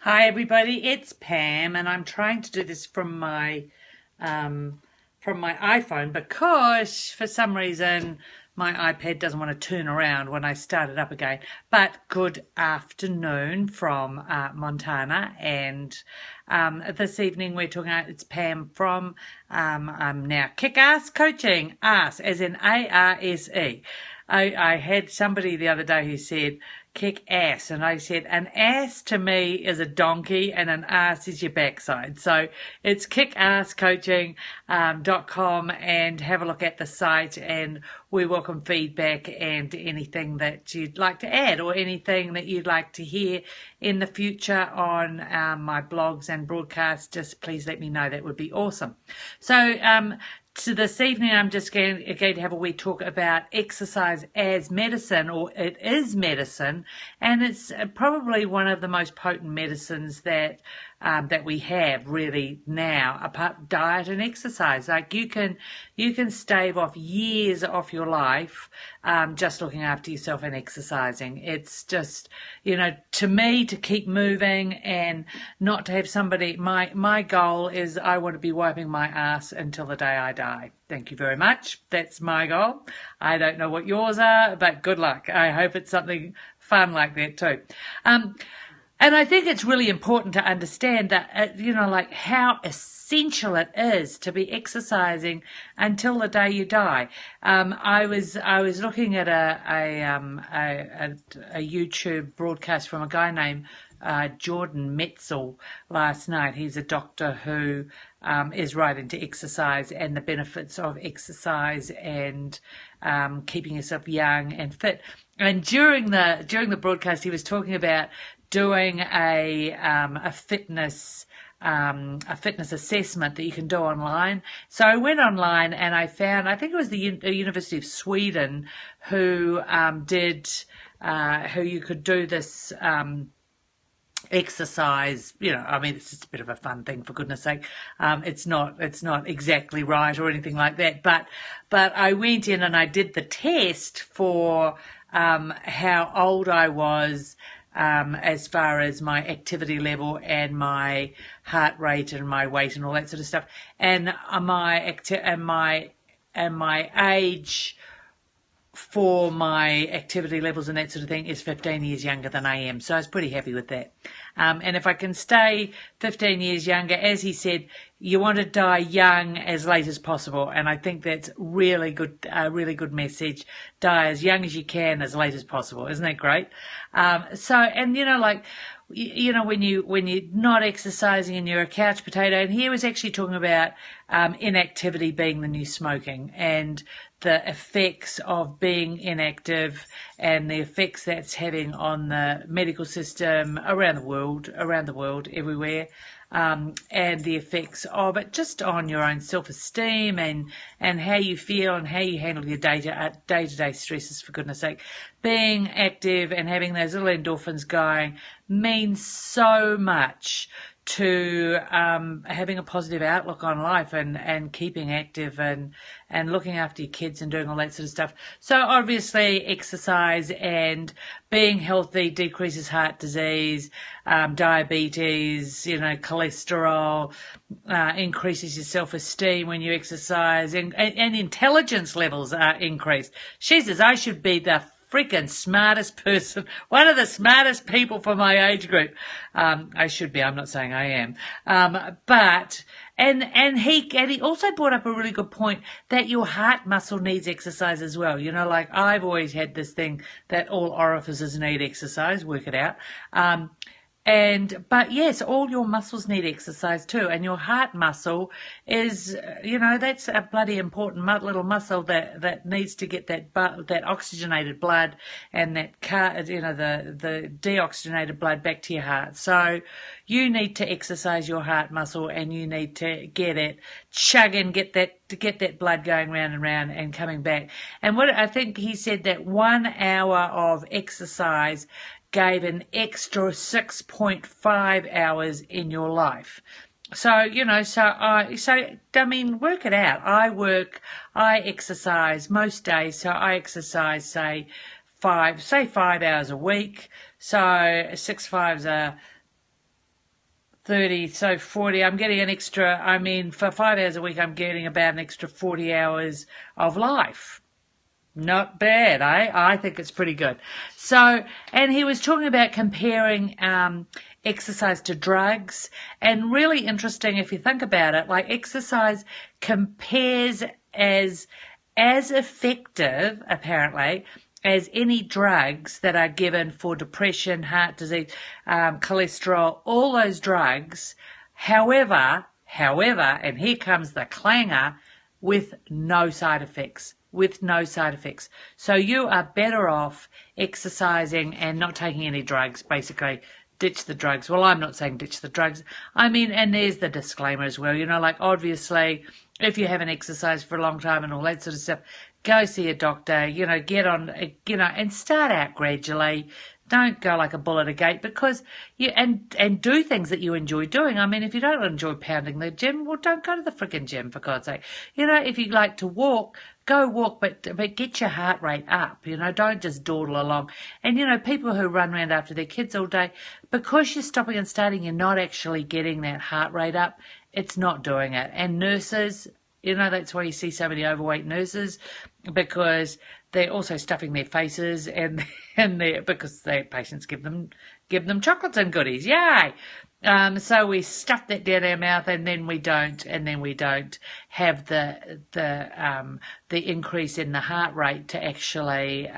Hi everybody, it's Pam, and I'm trying to do this from my iPhone because for some reason my iPad doesn't want to turn around when I start it up again. But good afternoon from Montana, and this evening we're talking about, it's Pam from I'm now Kick-Ass Coaching, ass as in ARSE. I had somebody the other day who said kick ass, and I said an ass to me is a donkey and an ass is your backside. So it's kickasscoaching.com, and have a look at the site, and we welcome feedback and anything that you'd like to add or anything that you'd like to hear in the future on my blogs and broadcasts. Just please let me know. That would be awesome. So this evening, I'm just going to have a wee talk about exercise as medicine, or it is medicine, and it's probably one of the most potent medicines that we have really now, apart diet and exercise. Like you can stave off years off your life just looking after yourself and exercising. It's just, to me, to keep moving and not to have somebody. My goal is I want to be wiping my ass until the day I die. Thank you very much. That's my goal. I don't know what yours are, but good luck. I hope it's something fun like that too. And I think it's really important to understand that, like how essential it is to be exercising until the day you die. I was looking at a YouTube broadcast from a guy named Jordan Metzel last night. He's a doctor who is right into exercise and the benefits of exercise and keeping yourself young and fit. And during the broadcast, he was talking about doing a fitness assessment that you can do online. So I went online and I found, I think it was the University of Sweden who you could do this exercise. It's just a bit of a fun thing, for goodness sake. It's not exactly right or anything like that, but I went in and I did the test for how old I was, as far as my activity level and my heart rate and my weight and all that sort of stuff, and my age for my activity levels and that sort of thing is 15 years younger than I am. So I was pretty happy with that. And if I can stay 15 years younger, as he said, you want to die young as late as possible. And I think that's really good, a really good message. Die as young as you can, as late as possible. Isn't that great? When you're not exercising and you're a couch potato, and he was actually talking about inactivity being the new smoking, and the effects of being inactive and the effects that's having on the medical system around the world, everywhere. And the effects of it just on your own self-esteem and how you feel and how you handle your day-to-day stresses, for goodness sake. Being active and having those little endorphins going means so much to having a positive outlook on life and keeping active and looking after your kids and doing all that sort of stuff. So obviously exercise and being healthy decreases heart disease, diabetes, cholesterol, increases your self-esteem when you exercise, and intelligence levels are increased. Jesus, I should be the freaking smartest person, one of the smartest people for my age group. I should be, I'm not saying I am. And he also brought up a really good point that your heart muscle needs exercise as well. Like I've always had this thing that all orifices need exercise, work it out. But yes, all your muscles need exercise too, and your heart muscle is, that's a bloody important little muscle that needs to get that oxygenated blood and that the deoxygenated blood back to your heart. So you need to exercise your heart muscle, and you need to get it chugging, get that blood going round and round and coming back. And what I think he said, that 1 hour of exercise gave an extra 6.5 hours in your life. So, work it out. I exercise most days, so I exercise, say 5 hours a week. So 6 5s are 30, so 40. I'm getting an extra, I mean, for 5 hours a week, I'm getting about an extra 40 hours of life. Not bad, eh? I think it's pretty good. So, and he was talking about comparing exercise to drugs, and really interesting if you think about it. Like exercise compares as effective, apparently, as any drugs that are given for depression, heart disease, cholesterol, all those drugs. However, and here comes the clanger, with no side effects. With no side effects. So you are better off exercising and not taking any drugs, basically. Ditch the drugs. Well, I'm not saying ditch the drugs. I mean, and there's the disclaimer as well. Like obviously, if you haven't exercised for a long time and all that sort of stuff, go see a doctor, get on, and start out gradually. Don't go like a bull at a gate, because and do things that you enjoy doing. I mean, if you don't enjoy pounding the gym, well, don't go to the friggin' gym, for God's sake. If you like to walk, go walk, but get your heart rate up. Don't just dawdle along. And people who run around after their kids all day, because you're stopping and starting, you're not actually getting that heart rate up. It's not doing it. And nurses, that's why you see so many overweight nurses, because they're also stuffing their faces and because their patients give them chocolates and goodies. Yay! So we stuff that down our mouth, and then we don't have the increase in the heart rate to actually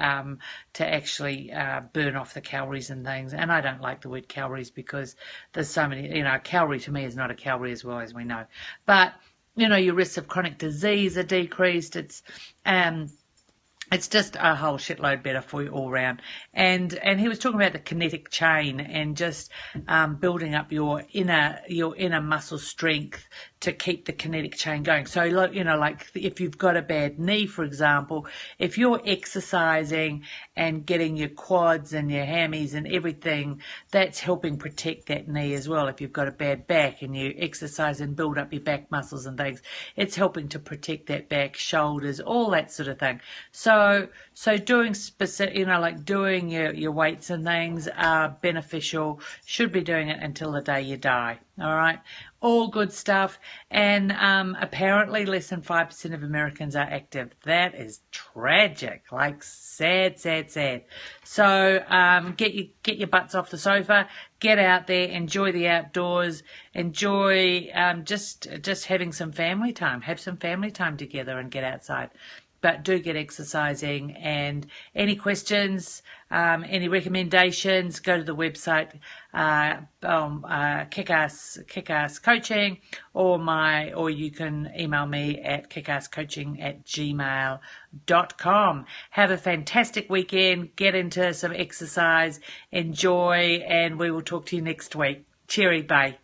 burn off the calories and things. And I don't like the word calories, because there's so many. A calorie to me is not a calorie, as well as we know. But your risks of chronic disease are decreased. It's just a whole shitload better for you all round. And he was talking about the kinetic chain, and just building up your inner muscle strength to keep the kinetic chain going. So, like if you've got a bad knee, for example, if you're exercising and getting your quads and your hammies and everything, that's helping protect that knee as well. If you've got a bad back and you exercise and build up your back muscles and things, it's helping to protect that back, shoulders, all that sort of thing. So doing specific, like doing your weights and things are beneficial. Should be doing it until the day you die. All right. All good stuff. And apparently less than 5% of Americans are active. That is tragic. Like sad. So get your butts off the sofa. Get out there. Enjoy the outdoors. Enjoy just having some family time. Have some family time together and get outside. But do get exercising. And any questions, any recommendations, go to the website, Kickass Coaching, or you can email me at kickasscoaching@gmail.com. Have a fantastic weekend. Get into some exercise. Enjoy, and we will talk to you next week. Cheery, bye.